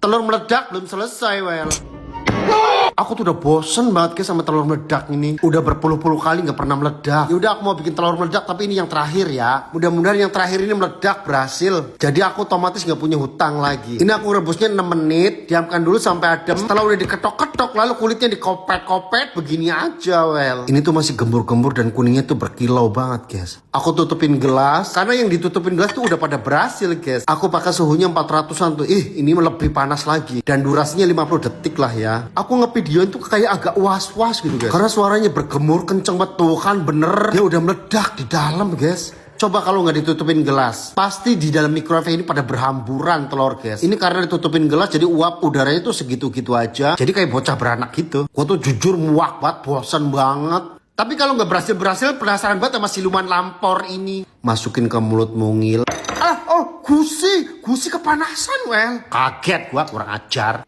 Telur meledak belum selesai, Wel. Aku tuh udah bosen banget guys sama telur meledak ini. Udah berpuluh-puluh kali nggak pernah meledak. Ya udah aku mau bikin telur meledak tapi ini yang terakhir ya. Mudah-mudahan yang terakhir ini meledak berhasil. Jadi aku otomatis nggak punya hutang lagi. Ini aku rebusnya 6 menit. Diamkan dulu sampai adem. Setelah udah diketok-ketok lalu kulitnya dikopet-kopet begini aja, Wel. Ini tuh masih gembur-gembur dan kuningnya tuh berkilau banget guys. Aku tutupin gelas karena yang ditutupin gelas tuh udah pada berhasil guys. Aku pakai suhunya 400-an tuh. Ini lebih panas lagi dan durasinya 50 detik lah ya. Aku ngevideoin tuh kayak agak was-was gitu guys. Karena suaranya bergemur kenceng betul kan bener. Dia udah meledak di dalam guys. Coba kalau nggak ditutupin gelas, pasti di dalam microwave ini pada berhamburan telur guys. Ini karena ditutupin gelas jadi uap udaranya tuh segitu-gitu aja. Jadi kayak bocah beranak gitu. Gue tuh jujur muak banget, bosan banget. Tapi kalau nggak berhasil penasaran banget sama siluman lampor ini. Masukin ke mulut mungil. Gusi kepanasan, Wel. Kaget gua, kurang ajar.